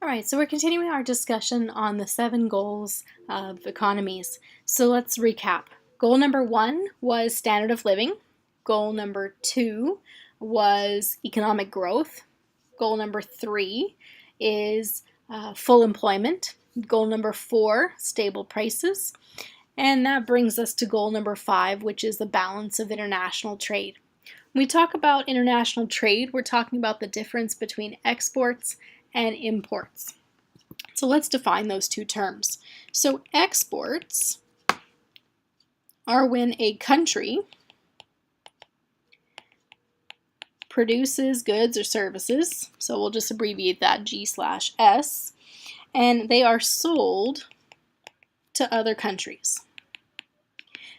All right, so we're continuing our discussion on the 7 goals of economies. So let's recap. Goal number 1 was standard of living. Goal number 2 was economic growth. Goal number 3 is full employment. Goal number 4, stable prices. And that brings us to goal number 5, which is the balance of international trade. When we talk about international trade, we're talking about the difference between exports and imports. So let's define those two terms. So exports are when a country produces goods or services, so we'll just abbreviate that G/S, and they are sold to other countries.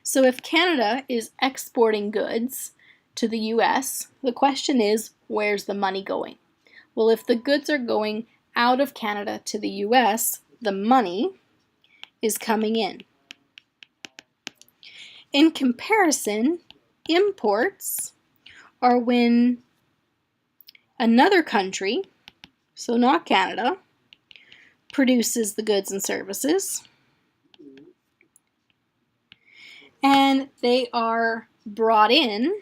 So if Canada is exporting goods to the US, the question is, where's the money going? Well, if the goods are going out of Canada to the US, the money is coming in. In comparison, imports are when another country, so not Canada, produces the goods and services, and they are brought in.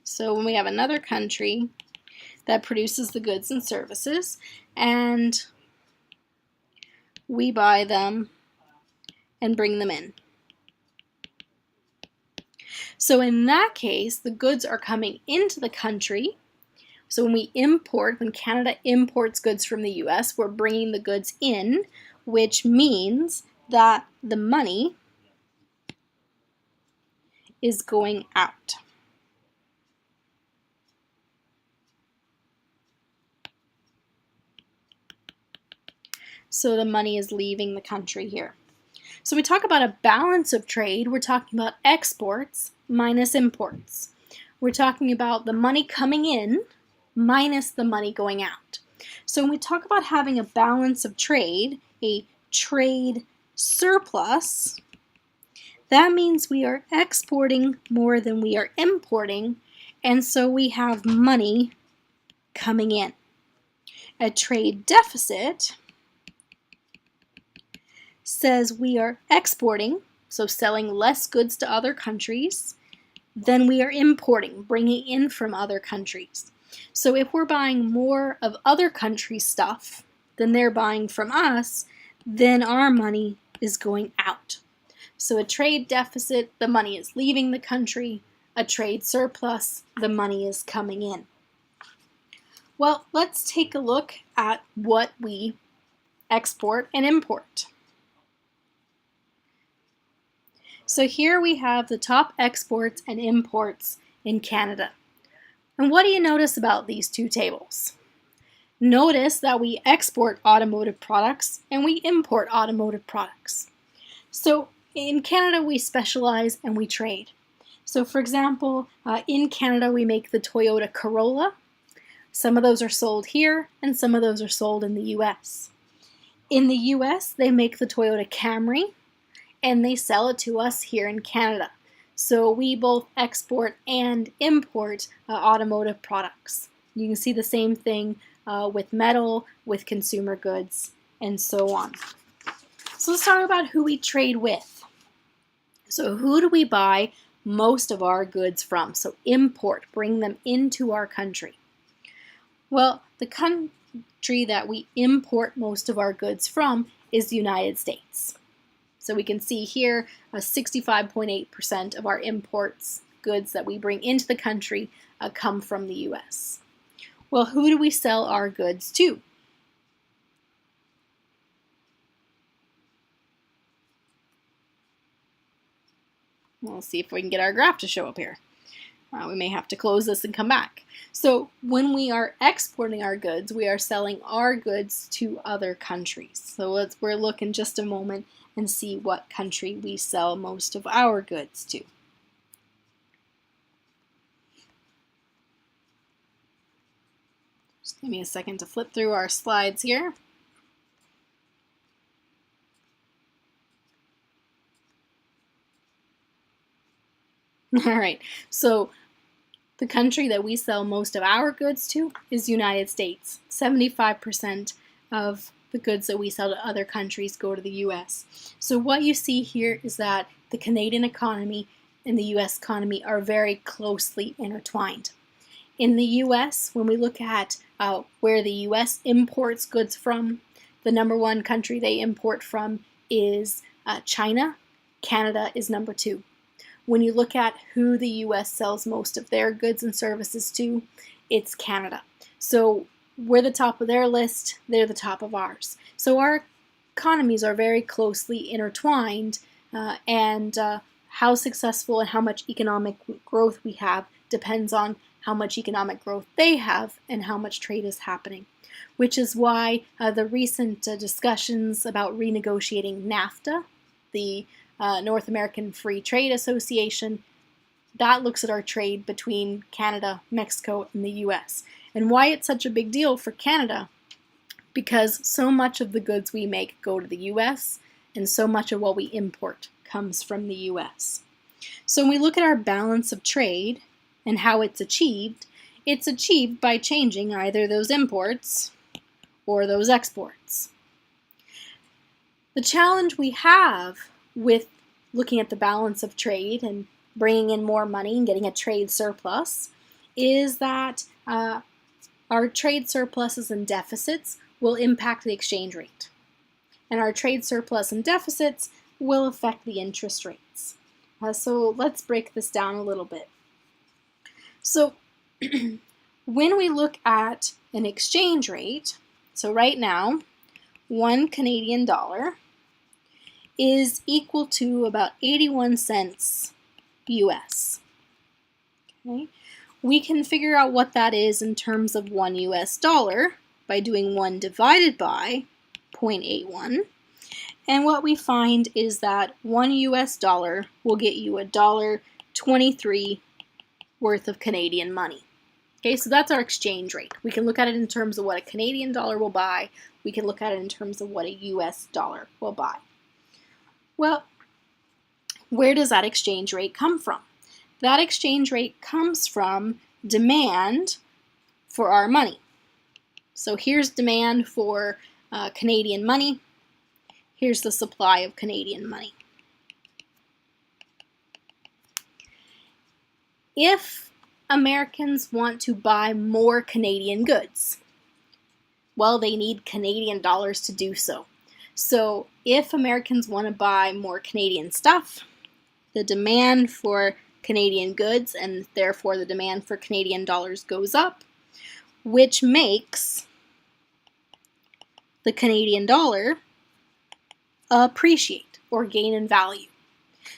So when we have another country that produces the goods and services, and we buy them and bring them in. So in that case, the goods are coming into the country. So when we import, when Canada imports goods from the US, we're bringing the goods in, which means that the money is going out. So the money is leaving the country here. So we talk about a balance of trade. We're talking about exports minus imports. We're talking about the money coming in minus the money going out. So when we talk about having a balance of trade, a trade surplus, that means we are exporting more than we are importing, and so we have money coming in. A trade deficit says we are exporting, so selling less goods to other countries, than we are importing, bringing in from other countries. So if we're buying more of other countries' stuff than they're buying from us, then our money is going out. So a trade deficit, the money is leaving the country. A trade surplus, the money is coming in. Well, let's take a look at what we export and import. So here we have the top exports and imports in Canada. And what do you notice about these two tables? Notice that we export automotive products and we import automotive products. So in Canada we specialize and we trade. So for example, in Canada we make the Toyota Corolla. Some of those are sold here and some of those are sold in the US. In the US they make the Toyota Camry, and they sell it to us here in Canada. So we both export and import automotive products. You can see the same thing with metal, with consumer goods, and so on. So let's talk about who we trade with. So who do we buy most of our goods from? So import, bring them into our country. Well, the country that we import most of our goods from is the United States. So we can see here 65.8% of our imports, goods that we bring into the country, come from the US. Well, who do we sell our goods to? We'll see if we can get our graph to show up here. We may have to close this and come back. So when we are exporting our goods, we are selling our goods to other countries. So we'll look in just a moment and see what country we sell most of our goods to. Just give me a second to flip through our slides here. All right, so the country that we sell most of our goods to is the United States. 75% of the goods that we sell to other countries go to the US. So what you see here is that the Canadian economy and the US economy are very closely intertwined. In the US, when we look at where the US imports goods from, the number one country they import from is China. Canada is number 2. When you look at who the US sells most of their goods and services to, it's Canada. So we're the top of their list, they're the top of ours. So our economies are very closely intertwined, and how successful and how much economic growth we have depends on how much economic growth they have and how much trade is happening. Which is why the recent discussions about renegotiating NAFTA, the North American Free Trade Association, that looks at our trade between Canada, Mexico, and the US. And why it's such a big deal for Canada? Because so much of the goods we make go to the US, and so much of what we import comes from the US. So when we look at our balance of trade and how it's achieved by changing either those imports or those exports. The challenge we have with looking at the balance of trade and bringing in more money and getting a trade surplus is that our trade surpluses and deficits will impact the exchange rate. And our trade surplus and deficits will affect the interest rates. So let's break this down a little bit. So when we look at an exchange rate, so right now, 1 Canadian dollar is equal to about 81 cents US. Okay? We can figure out what that is in terms of 1 US dollar by doing 1 divided by 0.81. And what we find is that 1 US dollar will get you $1.23 worth of Canadian money. Okay, so that's our exchange rate. We can look at it in terms of what a Canadian dollar will buy. We can look at it in terms of what a US dollar will buy. Well, where does that exchange rate come from? That exchange rate comes from demand for our money. So here's demand for Canadian money. Here's the supply of Canadian money. If Americans want to buy more Canadian goods, well, they need Canadian dollars to do so. So if Americans want to buy more Canadian stuff, the demand for Canadian goods and therefore the demand for Canadian dollars goes up, which makes the Canadian dollar appreciate or gain in value.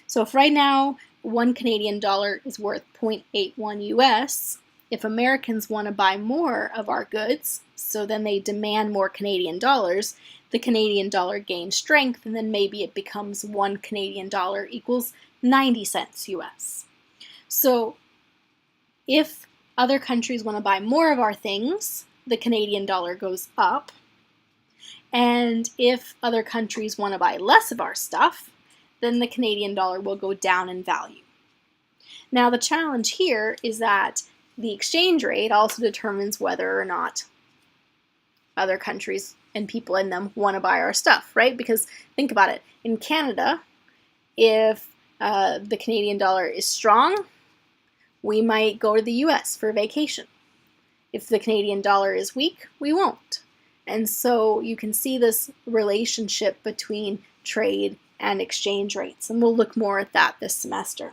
So if right now 1 Canadian dollar is worth 0.81 US, if Americans want to buy more of our goods, so then they demand more Canadian dollars, the Canadian dollar gains strength, and then maybe it becomes 1 Canadian dollar equals 90 cents US. So if other countries want to buy more of our things, the Canadian dollar goes up. And if other countries want to buy less of our stuff, then the Canadian dollar will go down in value. Now the challenge here is that the exchange rate also determines whether or not other countries and people in them want to buy our stuff, right? Because think about it. In Canada, if the Canadian dollar is strong, we might go to the US for vacation. If the Canadian dollar is weak, we won't. And so you can see this relationship between trade and exchange rates, and we'll look more at that this semester.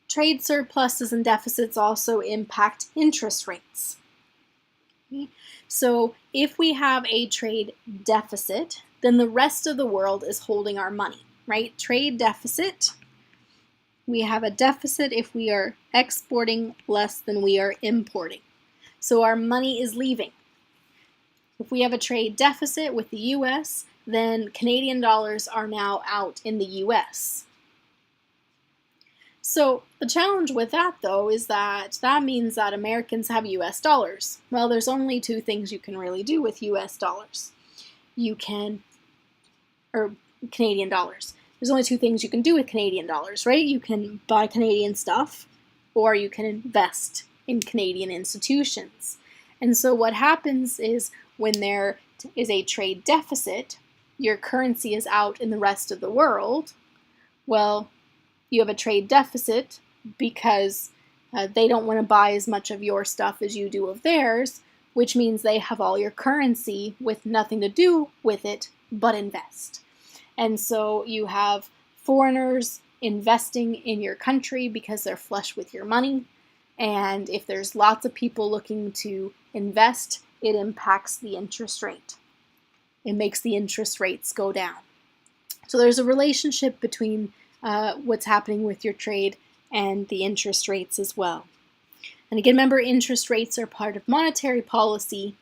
Trade surpluses and deficits also impact interest rates. Okay? So if we have a trade deficit, then the rest of the world is holding our money, right? Trade deficit, we have a deficit if we are exporting less than we are importing. So our money is leaving. If we have a trade deficit with the US, then Canadian dollars are now out in the US. So the challenge with that, though, is that means that Americans have US dollars. Well, there's only two things you can really do with US dollars. Or Canadian dollars. There's only two things you can do with Canadian dollars, right? You can buy Canadian stuff, or you can invest in Canadian institutions. And so what happens is when there is a trade deficit, your currency is out in the rest of the world. Well, you have a trade deficit because they don't want to buy as much of your stuff as you do of theirs, which means they have all your currency with nothing to do with it but invest. And so you have foreigners investing in your country because they're flush with your money. And if there's lots of people looking to invest, it impacts the interest rate. It makes the interest rates go down. So there's a relationship between what's happening with your trade and the interest rates as well. And again, remember, interest rates are part of monetary policy,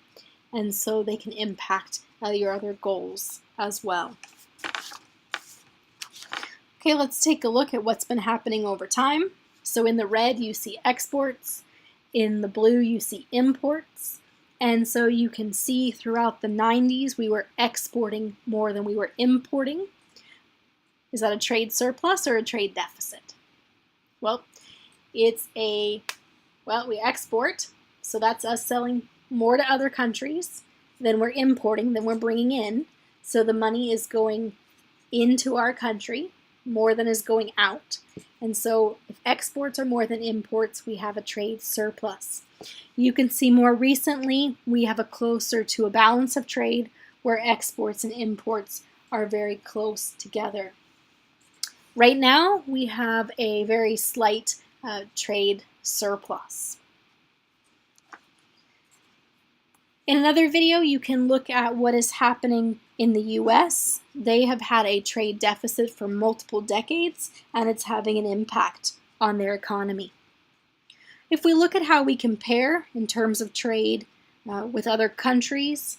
and so they can impact your other goals as well. Okay, let's take a look at what's been happening over time. So in the red, you see exports. In the blue, you see imports. And so you can see throughout the 90s, we were exporting more than we were importing. Is that a trade surplus or a trade deficit? Well, we export, so that's us selling more to other countries than we're importing, than we're bringing in. So the money is going into our country more than is going out. And so if exports are more than imports, we have a trade surplus. You can see more recently, we have a closer to a balance of trade where exports and imports are very close together. Right now, we have a very slight trade surplus. In another video, you can look at what is happening in the US. They have had a trade deficit for multiple decades, and it's having an impact on their economy. If we look at how we compare in terms of trade with other countries,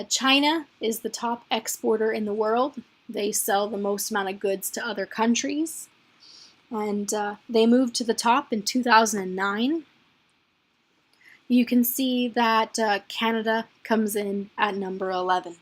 China is the top exporter in the world. They sell the most amount of goods to other countries. And they moved to the top in 2009. You can see that Canada comes in at number 11.